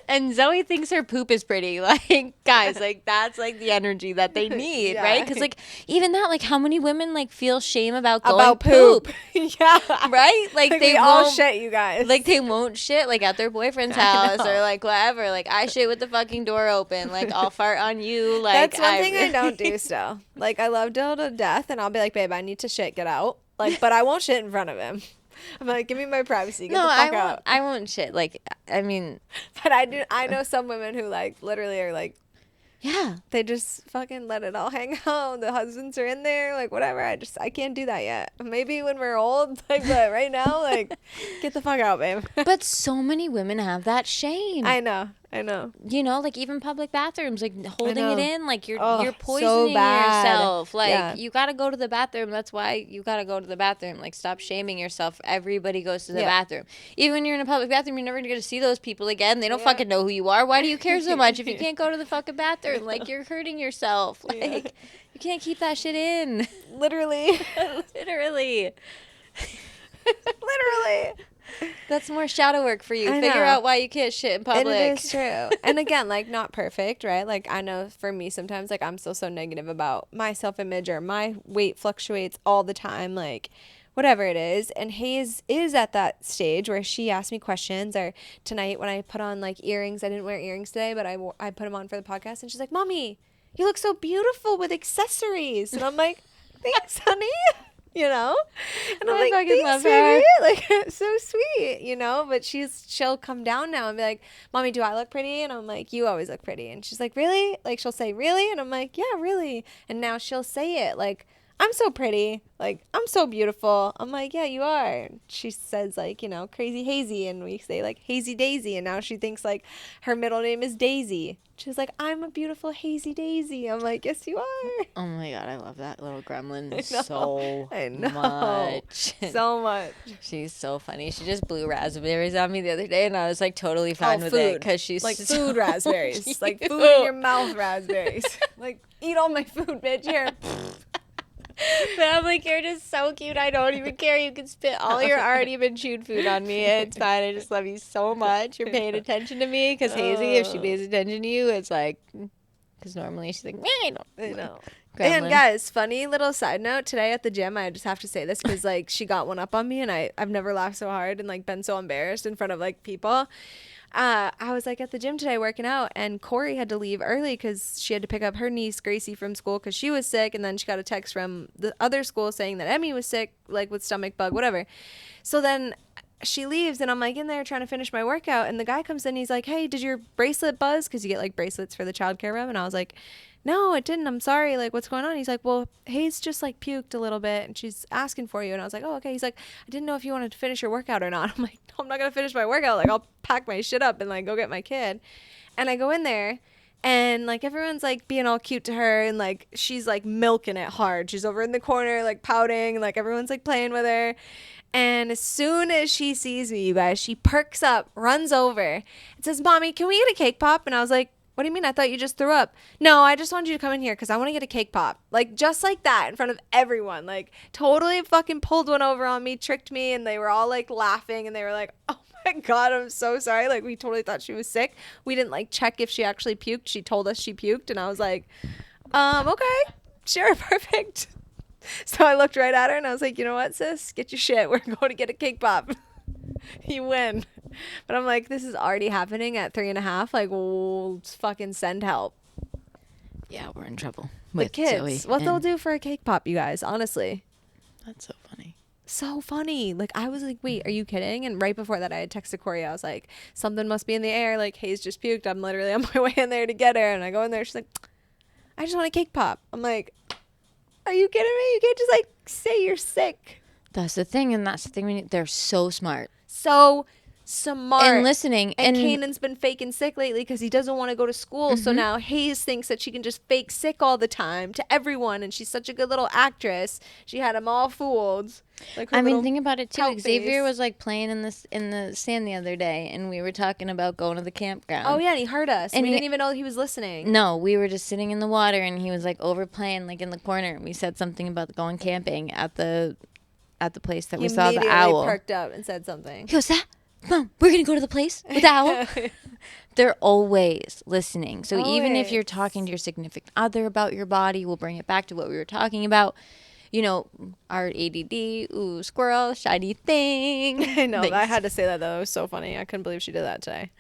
And Zoe thinks her poop is pretty. Like, guys, like, that's like the energy that they need, right? Because like, even that, like, how many women like feel shame about going poop? Yeah, right? Like, they all shit, you guys. Like, they won't shit like at their boyfriend's house, or like whatever. Like, I shit with the fucking door open. Like, I'll fart on you. Like, that's one thing I don't do still. Like, I love Dill to death, and I'll be like, babe, I need to shit, get out. Like, but I won't shit in front of him. I'm like, give me my privacy. Get the fuck out. I won't shit. Like, I mean, but I know some women who like literally are like, yeah, they just fucking let it all hang out. The husbands are in there, like, whatever. I can't do that yet. Maybe when we're old, like, but right now, like, get the fuck out, babe. But so many women have that shame. I know. I know. You know, like even public bathrooms, like holding it in, like you're so poisoning bad. yourself. Like Yeah. you got to go to the bathroom. That's why you got to go to the bathroom. Like stop shaming yourself. Everybody goes to the bathroom. Even when you're in a public bathroom, you're never going to see those people again. They don't fucking know who you are. Why do you care so much if you can't go to the fucking bathroom? Like you're hurting yourself. Like you can't keep that shit in. Literally. Literally. Literally. That's more shadow work for you. I Figure know. out why you can't shit in public. And it is true. And again, like not perfect, right? Like I know for me sometimes like I'm still so negative about my self-image or my weight fluctuates all the time, like whatever it is. And Hayes is at that stage where she asked me questions, or tonight when I put on like earrings, I didn't wear earrings today, but I put them on for the podcast, and she's like, "Mommy, you look so beautiful with accessories." And I'm like, "Thanks, honey." You know, and I'm I like, fucking thanks, love baby. her. Like, so sweet, you know. But she'll come down now and be like, "Mommy, do I look pretty?" And I'm like, "You always look pretty." And she's like, "Really?" Like she'll say, "Really?" And I'm like, "Yeah, really." And now she'll say it like, "I'm so pretty. Like I'm so beautiful." I'm like, "Yeah, you are." She says like, you know, crazy hazy, and we say like hazy daisy, and now she thinks like her middle name is Daisy. She's like, "I'm a beautiful hazy daisy." I'm like, "Yes, you are." Oh my god, I love that little gremlin I know. much. So much. She's so funny. She just blew raspberries on me the other day, and I was like totally fine with it because she's like so food raspberries, cute. like food in your mouth raspberries. Like eat all my food, bitch. Here. But I'm like, you're just so cute. I don't even care. You can spit all your already been chewed food on me. It's fine. I just love you so much. You're paying attention to me because Hazy, if she pays attention to you, it's like, because normally she's like, I know. Gremlin. And guys, funny little side note, today at the gym, I just have to say this because like she got one up on me, and I've never laughed so hard and like been so embarrassed in front of like people. I was like at the gym today working out, and Corey had to leave early because she had to pick up her niece Gracie from school because she was sick, and then she got a text from the other school saying that Emmy was sick, like with stomach bug, whatever. So then she leaves, and I'm like in there trying to finish my workout, and the guy comes in, he's like, "Hey, did your bracelet buzz?" Because you get like bracelets for the childcare room. And I was like, "No, it didn't. I'm sorry. Like, what's going on?" He's like, "Well, Hayes just like puked a little bit, and she's asking for you." And I was like, "Oh, okay." He's like, "I didn't know if you wanted to finish your workout or not." I'm like, "No, I'm not gonna finish my workout. Like, I'll pack my shit up and like go get my kid." And I go in there, and like everyone's like being all cute to her, and like she's like milking it hard. She's over in the corner like pouting, and like everyone's like playing with her. And as soon as she sees me, you guys, she perks up, runs over, and says, "Mommy, can we get a cake pop?" And I was like, "What do you mean? I thought you just threw up." "No, I just wanted you to come in here because I want to get a cake pop." Like, just like that in front of everyone. Like, totally fucking pulled one over on me, tricked me, and they were all like laughing, and they were like, "Oh my God, I'm so sorry." Like, we totally thought she was sick. We didn't like check if she actually puked. She told us she puked, and I was like, okay, sure, perfect. So I looked right at her and I was like, "You know what, sis? Get your shit. We're going to get a cake pop." You win. But I'm like, this is already happening at 3.5. Like, we'll fucking send help. Yeah, we're in trouble The with kids. Zoe, What they'll and do for a cake pop, you guys, honestly. That's so funny. So funny. Like, I was like, "Wait, are you kidding?" And right before that, I had texted Corey. I was like, "Something must be in the air. Like, Hayes just puked. I'm literally on my way in there to get her." And I go in there. She's like, "I just want a cake pop." I'm like, "Are you kidding me? You can't just like say you're sick." That's the thing, and that's the thing. They're so smart. So smart. And listening. And Kanan's been faking sick lately because he doesn't want to go to school. So now Hayes thinks that she can just fake sick all the time to everyone. And she's such a good little actress. She had them all fooled. Like I mean, think about it too. tout Xavier face. was like playing in the sand the other day, and we were talking about going to the campground. Oh, yeah. And he heard us. And we he- didn't even know he was listening. No, we were just sitting in the water, and he was like over playing like in the corner. And we said something about going camping at the place that He we saw the immediately owl. perked up and said something. He goes, "That, Mom, we're gonna go to the place with the owl." They're always listening. So even if you're Always. talking to your significant other about your body, we'll bring it back to what we were talking about. You know, our ADD, ooh, squirrel, shiny thing. I know. I Thanks. had to say that, though. It was so funny. I couldn't believe she did that today.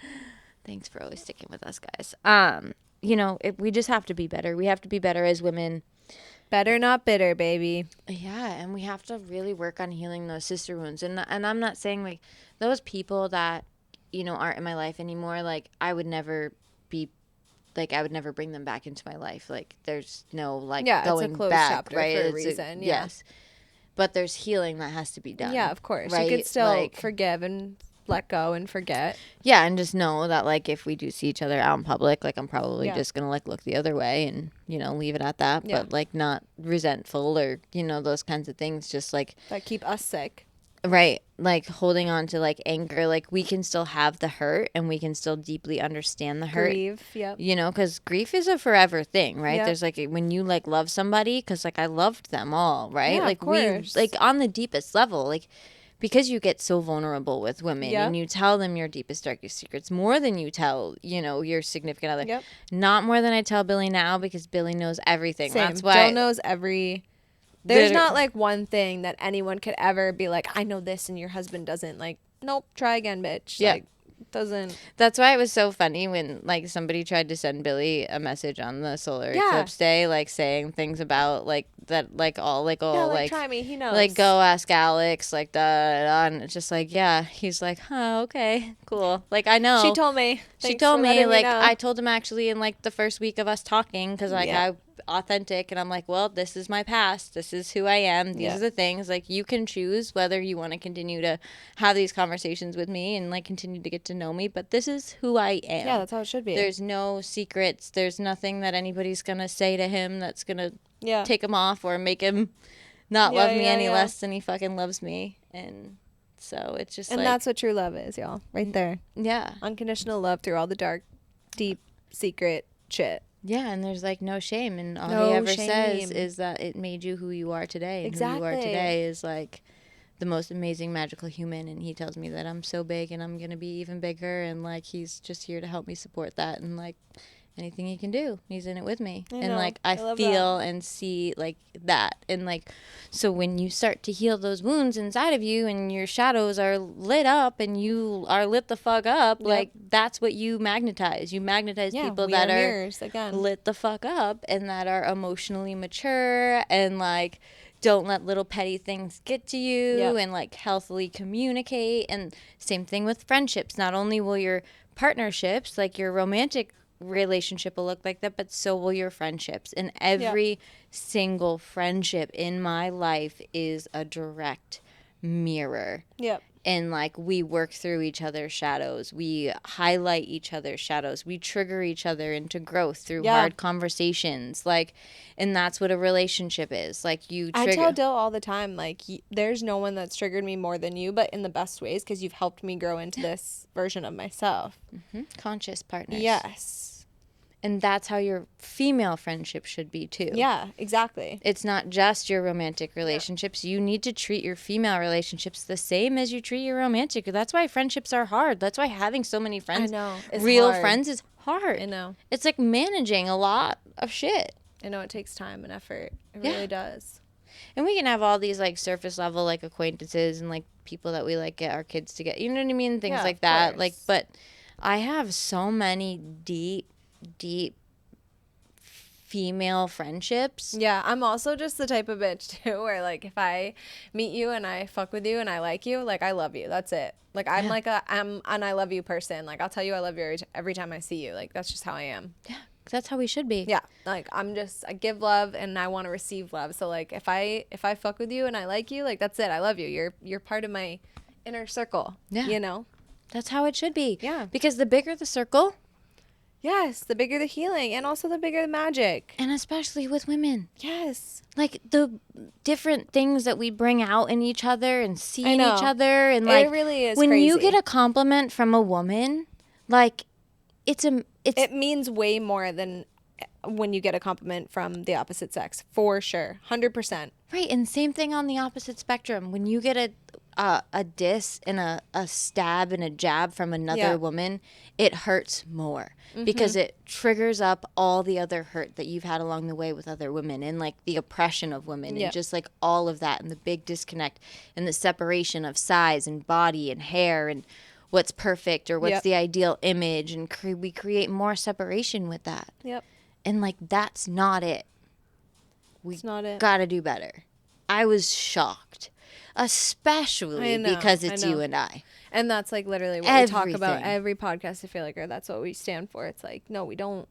Thanks for always sticking with us, guys. You know, we just have to be better. We have to be better as women. Better not bitter, baby. Yeah, and we have to really work on healing those sister wounds. And I'm not saying like those people that, you know, aren't in my life anymore, like I would never bring them back into my life. Like there's no like going it's a closed back, chapter right? for a It's reason. yes. But there's healing that has to be done. Yeah, of course. Right? You could still Like, forgive and let go and forget. Yeah, and just know that, like, if we do see each other out in public, like, I'm probably Yeah. just gonna, like, look the other way and, you know, leave it at that. Yeah. But, like, not resentful or, you know, those kinds of things. Just, like, That keep us sick. right, like, holding on to, like, anger. Like, we can still have the hurt and we can still deeply understand the hurt. Grieve, yep. You know, because grief is a forever thing, right? Yep. There's, like, when you, like, love somebody, because, like, I loved them all, right? Yeah, like, of course. we, like, on the deepest level, like, because you get so vulnerable with women Yep. and you tell them your deepest, darkest secrets more than you tell, you know, your significant other. Yep. Not more than I tell Billy now, because Billy knows everything. Same. That's why. Joe knows every... There's not, like, one thing that anyone could ever be like, I know this and your husband doesn't. Like, nope, try again, bitch. Yeah. Like, doesn't... That's why it was so funny when, like, somebody tried to send Billy a message on the solar eclipse day, like, saying things about, like, that, like, all, like, Yeah, all, like, like, try me, he knows. like, go ask Alex, like, da, da, da, and it's just like, yeah, he's like, huh, okay, cool. Like, I know. She told me. She Thanks told for me, letting like, know. I told him actually in, like, the first week of us talking, because, like, Yeah. I'm authentic, and I'm like, well, this is my past. This is who I am. These Yeah. are the things. Like, you can choose whether you want to continue to have these conversations with me and, like, continue to get to know me, but this is who I am. Yeah, that's how it should be. There's no secrets. There's nothing that anybody's going to say to him that's going to take him off or make him not love me any less than he fucking loves me. And so it's just and like... that's what true love is, y'all. Right there. Yeah. Unconditional love through all the dark, deep, secret shit. Yeah, and there's, like, no shame. And all No he ever shame. says is that it made you who you are today. And who you are Exactly. today is, like, the most amazing, magical human. And he tells me that I'm so big and I'm going to be even bigger. And, like, he's just here to help me support that. And, like, anything he can do, he's in it with me. I And, know. like, I I love feel that. and see, like, that. And, like, so when you start to heal those wounds inside of you and your shadows are lit up and you are lit the fuck up, Yep. like, that's what you magnetize. You magnetize people we that are mirrors, again. lit the fuck up and that are emotionally mature and, like, don't let little petty things get to you. Yep. And, like, healthily communicate. And same thing with friendships. Not only will your partnerships, like your romantic relationship, will look like that, but so will your friendships. And every single friendship in my life is a direct mirror. Yep. And, like, we work through each other's shadows. We highlight each other's shadows. We trigger each other into growth through hard conversations. Like, and that's what a relationship is. Like, you trigger. I tell Dill all the time, like, there's no one that's triggered me more than you, but in the best ways, because you've helped me grow into this version of myself. Conscious partners. Yes. And that's how your female friendship should be, too. Yeah, exactly. It's not just your romantic relationships. You need to treat your female relationships the same as you treat your romantic. That's why friendships are hard. That's why having so many friends, It's real hard. friends, is hard. I know. It's like managing a lot of shit. I know it takes time and effort. It really does. And we can have all these, like, surface level, like, acquaintances and, like, people that we, like, get our kids to get. You know what I mean? Things like that. Course. Like, but I have so many deep female friendships. Yeah, I'm also just the type of bitch too where, like, if I meet you and I fuck with you and I like you, like, I love you. That's it. Like, I'm like I'm an I love you person. Like, I'll tell you I love you every time I see you. Like, that's just how I am. Yeah, that's how we should be. Yeah, like, I give love and I want to receive love. So, like, if I fuck with you and I like you, like, that's it. I love you. You're part of my inner circle. Yeah. You know? That's how it should be. Yeah. Because the bigger the circle, Yes, the bigger the healing and also the bigger the magic. and especially with women, Yes. like, the different things that we bring out in each other and see in know. each other, and, It like, really is when you crazy. get a compliment from a woman, like, It means way more than when you get a compliment from the opposite sex, for sure. 100%. right. And same thing on the opposite spectrum. When you get a diss and a stab and a jab from another woman, it hurts more because it triggers up all the other hurt that you've had along the way with other women, and, like, the oppression of women and just, like, all of that, and the big disconnect and the separation of size and body and hair and what's perfect or what's the ideal image, and we create more separation with that. Yep. And, like, that's not it. It's not it. Gotta do better. I was shocked, especially because it's you and I. And that's, like, literally what we talk about Everything. every podcast, I feel like, or that's what we stand for. It's like, no, we don't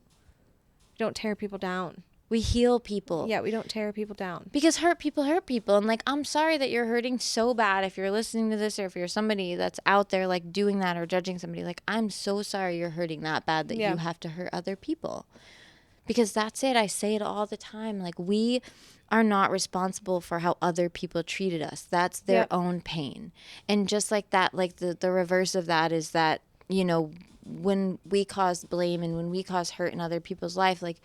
tear people down. We heal people. Yeah, we don't tear people down. Because hurt people. And like, I'm sorry that you're hurting so bad if you're listening to this, or if you're somebody that's out there like doing that or judging somebody. Like, I'm so sorry you're hurting that bad that you have to hurt other people. Because that's it. I say it all the time. Like, we are not responsible for how other people treated us. That's their own pain. And just like that, like the reverse of that is that, you know, when we cause blame and when we cause hurt in other people's life, like,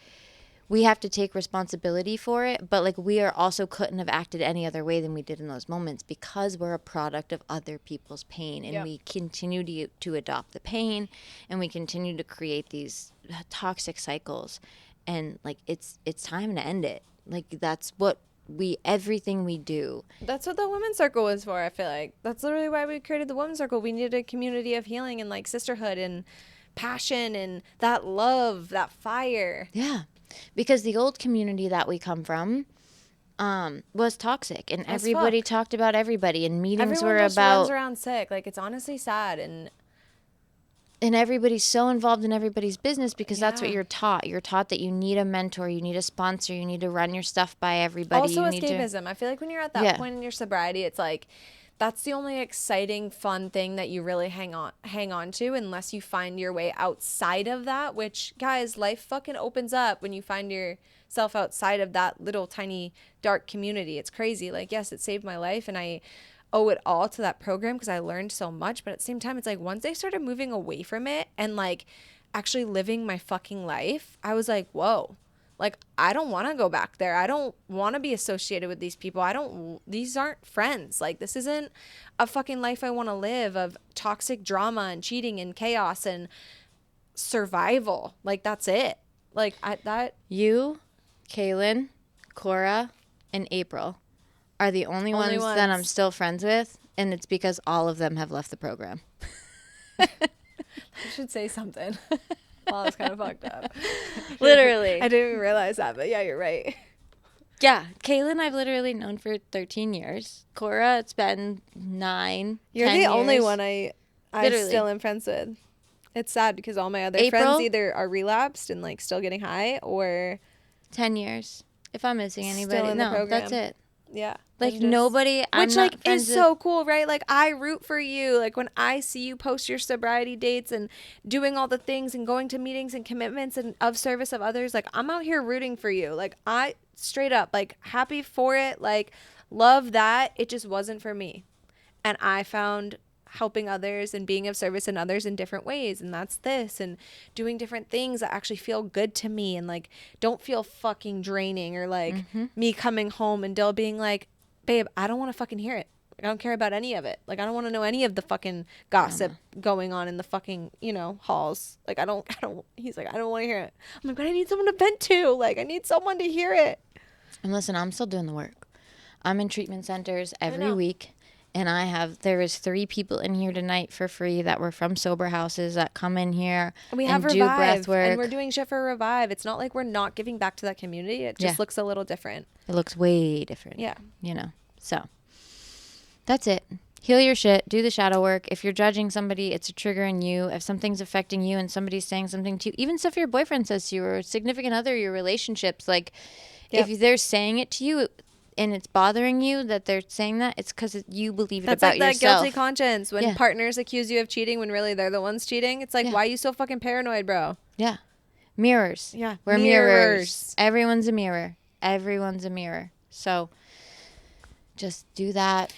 we have to take responsibility for it, but like, we are also couldn't have acted any other way than we did in those moments, because we're a product of other people's pain, and we continue to adopt the pain, and we continue to create these toxic cycles, and like, it's time to end it. Like, that's what everything we do. That's what the women's circle was for. I feel like that's literally why we created the women's circle. We needed a community of healing and like sisterhood and passion and that love, that fire. Yeah. Because the old community that we come from was toxic, and everybody talked about everybody, and meetings Everyone were just about runs around sick. Like, it's honestly sad, and everybody's so involved in everybody's business because that's what you're taught. You're taught that you need a mentor, you need a sponsor, you need to run your stuff by everybody. Also, you escapism. I feel like when you're at that point in your sobriety, it's like that's the only exciting, fun thing that you really hang on to, unless you find your way outside of that, which, guys, life fucking opens up when you find yourself outside of that little tiny dark community. It's crazy. Like, yes, it saved my life, and I owe it all to that program because I learned so much, but at the same time, it's like once I started moving away from it and like actually living my fucking life, I was like, whoa. Like, I don't want to go back there. I don't want to be associated with these people. These aren't friends. Like, this isn't a fucking life I want to live of toxic drama and cheating and chaos and survival. Like, that's it. Like, You, Kaylin, Cora, and April are the only ones that I'm still friends with, and it's because all of them have left the program. I should say something. Well, it's kind of fucked up. Literally. I didn't even realize that, but yeah, you're right. Yeah. Kaylin, I've literally known for 13 years. Cora, it's been 9, You're 10 the years. only one I still am friends with. It's sad because all my other friends either are relapsed and like still getting high, or 10 years. If I'm missing anybody, still in the program. That's it. Yeah. Like, nobody, which like is so cool, right? Like, I root for you. Like, when I see you post your sobriety dates and doing all the things and going to meetings and commitments and of service of others, like, I'm out here rooting for you. Like, I straight up, like, happy for it. Like, love that. It just wasn't for me. And I found helping others and being of service in others in different ways, and that's this, and doing different things that actually feel good to me and like don't feel fucking draining, or like me coming home and Dill being like, babe, I don't want to fucking hear it. Like, I don't care about any of it. Like, I don't want to know any of the fucking gossip going on in the fucking, halls. Like, I don't, he's like, I don't want to hear it. I'm like, but I need someone to vent to. Like, I need someone to hear it. And listen, I'm still doing the work. I'm in treatment centers every week. And there is 3 people in here tonight for free that were from sober houses that come in here and we and have do Revive, breath work. and we're doing shit for Revive. It's not like we're not giving back to that community. It just looks a little different. It looks way different. Yeah. So that's it. Heal your shit. Do the shadow work. If you're judging somebody, it's a trigger in you. If something's affecting you and somebody's saying something to you, even stuff your boyfriend says to you, or significant other, your relationships, like if they're saying it to you and it's bothering you that they're saying that, it's because you believe it about yourself. That's like that guilty conscience when partners accuse you of cheating when really they're the ones cheating. It's like, why are you so fucking paranoid, bro? Yeah. Mirrors. Yeah. We're mirrors. Everyone's a mirror. Everyone's a mirror. So just do that.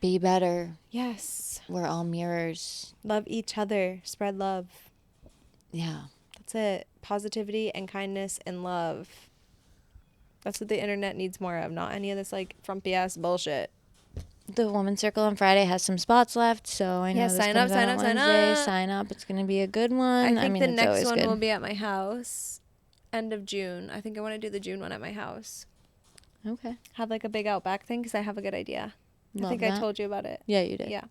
Be better. Yes. We're all mirrors. Love each other. Spread love. Yeah. That's it. Positivity and kindness and love. That's what the internet needs more of, not any of this like frumpy ass bullshit. The Women's Circle on Friday has some spots left, so I know this comes out on Wednesday. Sign up. It's going to be a good one. I think the next one will be at my house, end of June. I think I want to do the June one at my house. Okay. Have like a big Outback thing because I have a good idea. I think I told you about it. Yeah, you did. Yeah.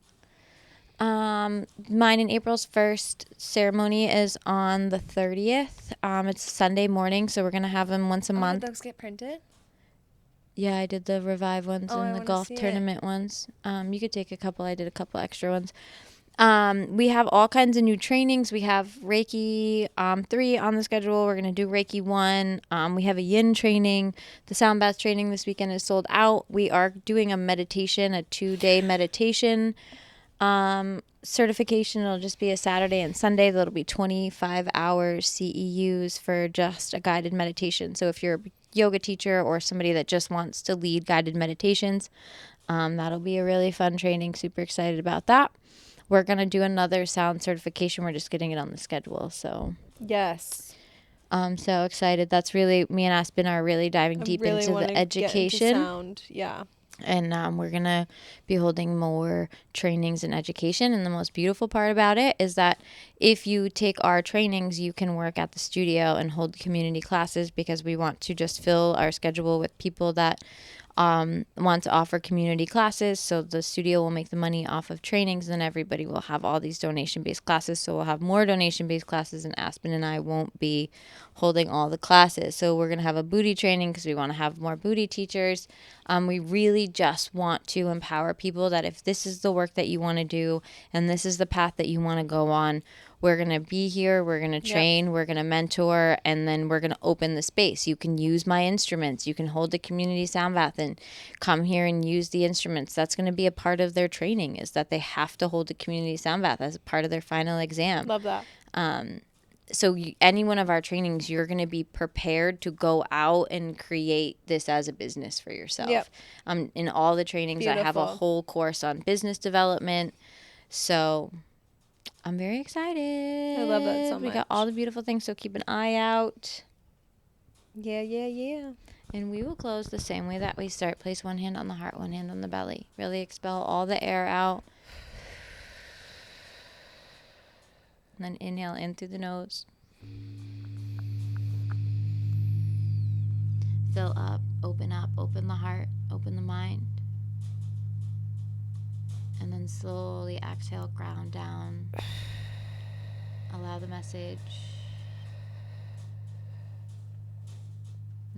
Mine and April's first ceremony is on the 30th. It's Sunday morning, so we're going to have them once a month. Did those get printed? Yeah, I did the Revive ones and the golf tournament ones. You could take a couple. I did a couple extra ones. We have all kinds of new trainings. We have Reiki 3 on the schedule. We're going to do Reiki 1. We have a yin training. The sound bath training this weekend is sold out. We are doing a meditation, a 2-day meditation certification. It'll just be a Saturday and Sunday. That'll be 25 hours CEUs for just a guided meditation. So if you're a yoga teacher or somebody that just wants to lead guided meditations, that'll be a really fun training. Super excited about that. We're going to do another sound certification. We're just getting it on the schedule. So Yes. I'm so excited. That's really, me and Aspen are really diving deep into the education. Get into sound. Yeah. And we're going to be holding more trainings in education. And the most beautiful part about it is that if you take our trainings, you can work at the studio and hold community classes, because we want to just fill our schedule with people that want to offer community classes. So the studio will make the money off of trainings, and everybody will have all these donation-based classes. So we'll have more donation-based classes, and Aspen and I won't be holding all the classes. So we're going to have a booty training because we want to have more booty teachers. We really just want to empower people that if this is the work that you want to do and this is the path that you want to go on, we're going to be here, we're going to train, we're going to mentor, and then we're going to open the space. You can use my instruments. You can hold the community sound bath and come here and use the instruments. That's going to be a part of their training, is that they have to hold the community sound bath as a part of their final exam. Love that. So any one of our trainings, you're going to be prepared to go out and create this as a business for yourself. Yep. In all the trainings, I have a whole course on business development. So I'm very excited. I love that so much. We got all the beautiful things, so keep an eye out. Yeah. And we will close the same way that we start. Place one hand on the heart, one hand on the belly. Really expel all the air out. And then inhale in through the nose. Fill up, open the heart, open the mind. And then slowly exhale, ground down. Allow the message.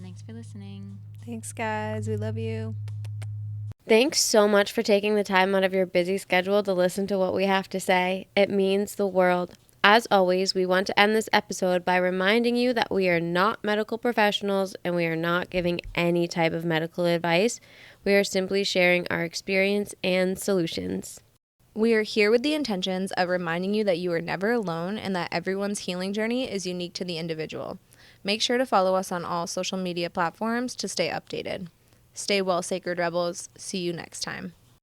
Thanks for listening. Thanks, guys. We love you. Thanks so much for taking the time out of your busy schedule to listen to what we have to say. It means the world. As always, we want to end this episode by reminding you that we are not medical professionals and we are not giving any type of medical advice. We are simply sharing our experience and solutions. We are here with the intentions of reminding you that you are never alone and that everyone's healing journey is unique to the individual. Make sure to follow us on all social media platforms to stay updated. Stay well, Sacred Rebels. See you next time.